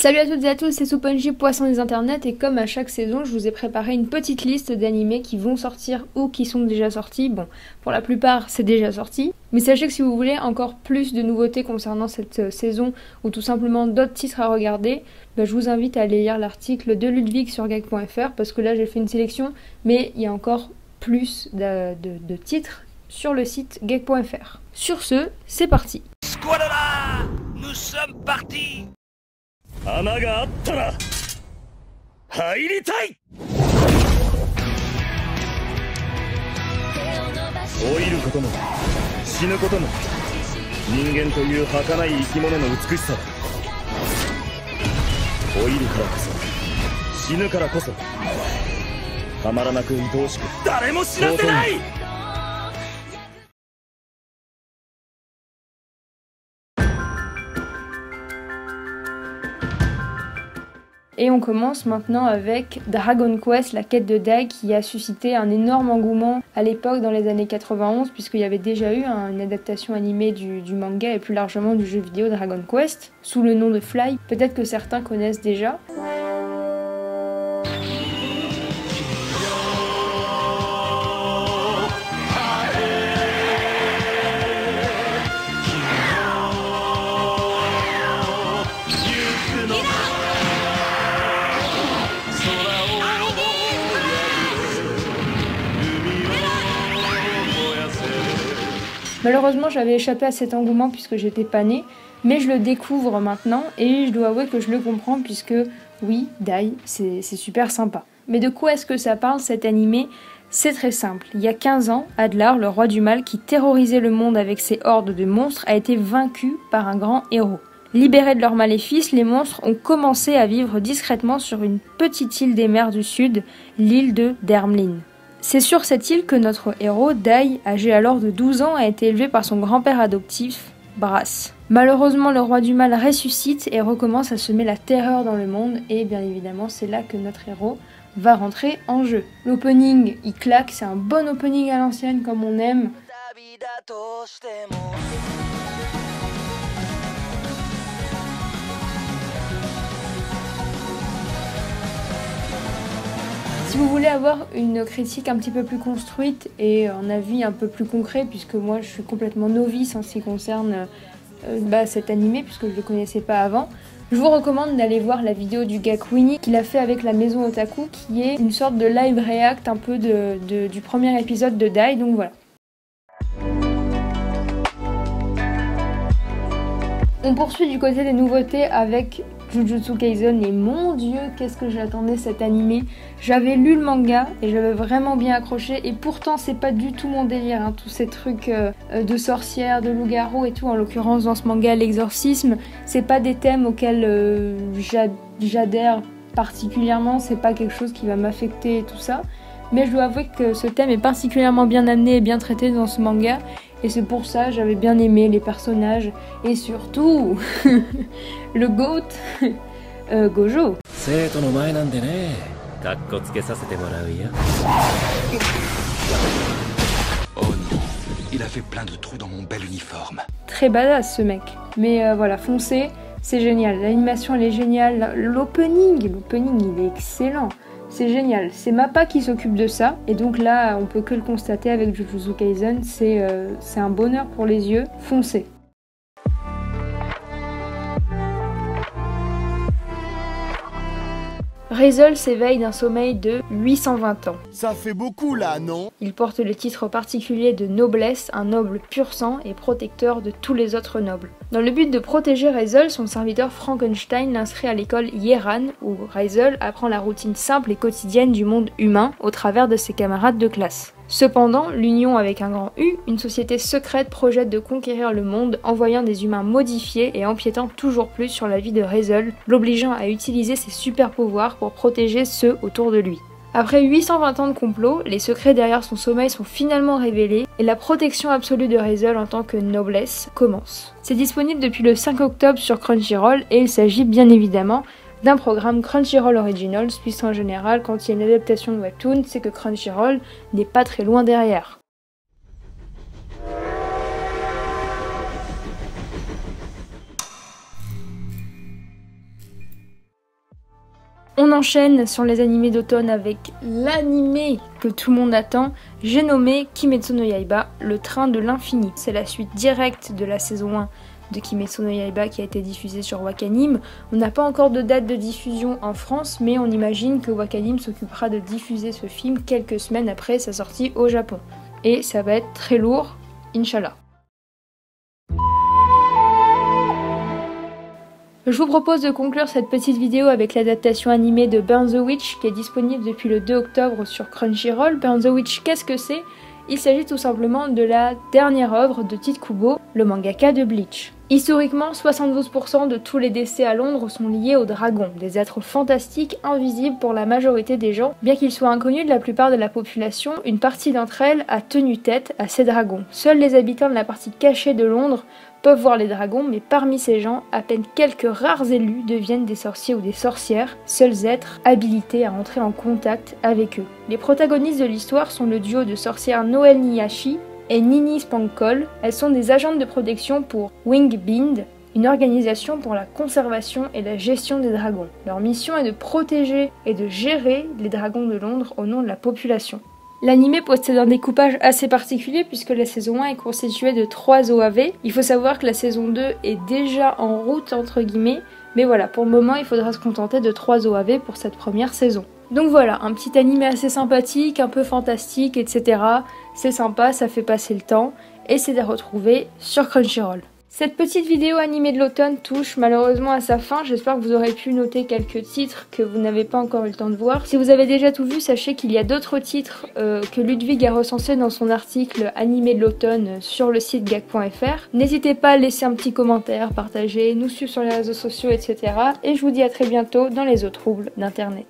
Salut à toutes et à tous, c'est Souponji, poisson des internets, et comme à chaque saison, je vous ai préparé une petite liste d'animés qui vont sortir ou qui sont déjà sortis. Bon, pour la plupart, c'est déjà sorti. Mais sachez que si vous voulez encore plus de nouveautés concernant cette saison ou tout simplement d'autres titres à regarder, je vous invite à aller lire l'article de Ludwig sur gag.fr parce que là j'ai fait une sélection, mais il y a encore plus de titres sur le site gag.fr. Sur ce, c'est parti. Squadra, nous sommes partis. 穴があったら入りたい。老いることも死ぬことも人間という儚い生き物の美しさだ。老いるからこそ死ぬからこそたまらなく愛おしく誰も死なせない。Et on commence maintenant avec Dragon Quest, la quête de Dai, qui a suscité un énorme engouement à l'époque dans les années 91, puisqu'il y avait déjà eu une adaptation animée du manga et plus largement du jeu vidéo Dragon Quest, sous le nom de Fly. Peut-être que certains connaissent déjà. Malheureusement, j'avais échappé à cet engouement puisque j'étais pas née, mais je le découvre maintenant et je dois avouer que je le comprends puisque, oui, Dai, c'est super sympa. Mais de quoi est-ce que ça parle cet animé ? C'est très simple. Il y a 15 ans, Adlar, le roi du mal qui terrorisait le monde avec ses hordes de monstres, a été vaincu par un grand héros. Libérés de leurs maléfices, les monstres ont commencé à vivre discrètement sur une petite île des mers du Sud, l'île de Dermlin. C'est sur cette île que notre héros, Dai, âgé alors de 12 ans, a été élevé par son grand-père adoptif, Brass. Malheureusement, le roi du mal ressuscite et recommence à semer la terreur dans le monde, et bien évidemment, c'est là que notre héros va rentrer en jeu. L'opening, il claque, c'est un bon opening à l'ancienne comme on aime. Si vous voulez avoir une critique un petit peu plus construite et un avis un peu plus concret, puisque moi je suis complètement novice en ce qui concerne cet animé, puisque je ne le connaissais pas avant, je vous recommande d'aller voir la vidéo du Gak Winnie qu'il a fait avec la maison Otaku, qui est une sorte de live react un peu du premier épisode de Dai, donc voilà. On poursuit du côté des nouveautés avec Jujutsu Kaisen et mon dieu, qu'est-ce que j'attendais cet animé. J'avais lu le manga et j'avais vraiment bien accroché et pourtant c'est pas du tout mon délire, hein, tous ces trucs de sorcières, de loups-garous et tout, en l'occurrence dans ce manga l'exorcisme, c'est pas des thèmes auxquels j'adhère particulièrement, c'est pas quelque chose qui va m'affecter et tout ça. Mais je dois avouer que ce thème est particulièrement bien amené et bien traité dans ce manga. Et c'est pour ça que j'avais bien aimé les personnages. Et surtout, le GOAT, Gojo. Oh non, il a fait plein de trous dans mon bel uniforme. Très badass ce mec. Mais voilà, foncez, c'est génial. L'animation elle est géniale. L'opening il est excellent. C'est génial, c'est Mappa qui s'occupe de ça, et donc là on peut que le constater avec Jujutsu Kaisen, c'est un bonheur pour les yeux, foncez. Razel s'éveille d'un sommeil de 820 ans. Ça fait beaucoup là, non? Il porte le titre particulier de noblesse, un noble pur sang et protecteur de tous les autres nobles. Dans le but de protéger Razel, son serviteur Frankenstein l'inscrit à l'école Yeran, où Razel apprend la routine simple et quotidienne du monde humain au travers de ses camarades de classe. Cependant, l'Union avec un grand U, une société secrète, projette de conquérir le monde, envoyant des humains modifiés et empiétant toujours plus sur la vie de Razel, l'obligeant à utiliser ses super pouvoirs pour protéger ceux autour de lui. Après 820 ans de complot, les secrets derrière son sommeil sont finalement révélés et la protection absolue de Razel en tant que noblesse commence. C'est disponible depuis le 5 octobre sur Crunchyroll et il s'agit bien évidemment d'un programme Crunchyroll Originals, puisqu'en général, quand il y a une adaptation de webtoon, c'est que Crunchyroll n'est pas très loin derrière. On enchaîne sur les animés d'automne avec l'animé que tout le monde attend, j'ai nommé Kimetsu no Yaiba, le train de l'infini. C'est la suite directe de la saison 1 de Kimetsu no Yaiba qui a été diffusée sur Wakanim. On n'a pas encore de date de diffusion en France, mais on imagine que Wakanim s'occupera de diffuser ce film quelques semaines après sa sortie au Japon. Et ça va être très lourd, Inch'Allah. Je vous propose de conclure cette petite vidéo avec l'adaptation animée de Burn the Witch qui est disponible depuis le 2 octobre sur Crunchyroll. Burn the Witch, qu'est-ce que c'est ? Il s'agit tout simplement de la dernière œuvre de Tite Kubo, le mangaka de Bleach. Historiquement, 72% de tous les décès à Londres sont liés aux dragons, des êtres fantastiques invisibles pour la majorité des gens. Bien qu'ils soient inconnus de la plupart de la population, une partie d'entre elles a tenu tête à ces dragons. Seuls les habitants de la partie cachée de Londres peuvent voir les dragons, mais parmi ces gens, à peine quelques rares élus deviennent des sorciers ou des sorcières, seuls êtres habilités à entrer en contact avec eux. Les protagonistes de l'histoire sont le duo de sorcières Noel Niyashi et Nini Spankol. Elles sont des agentes de protection pour Wingbind, une organisation pour la conservation et la gestion des dragons. Leur mission est de protéger et de gérer les dragons de Londres au nom de la population. L'anime possède un découpage assez particulier puisque la saison 1 est constituée de 3 OAV. Il faut savoir que la saison 2 est déjà en route entre guillemets, mais voilà, pour le moment il faudra se contenter de 3 OAV pour cette première saison. Donc voilà, un petit anime assez sympathique, un peu fantastique, etc. C'est sympa, ça fait passer le temps, et c'est à retrouver sur Crunchyroll. Cette petite vidéo animée de l'automne touche malheureusement à sa fin, j'espère que vous aurez pu noter quelques titres que vous n'avez pas encore eu le temps de voir. Si vous avez déjà tout vu, sachez qu'il y a d'autres titres que Ludwig a recensés dans son article animé de l'automne sur le site gag.fr. N'hésitez pas à laisser un petit commentaire, partager, nous suivre sur les réseaux sociaux, etc. Et je vous dis à très bientôt dans les eaux troubles d'internet.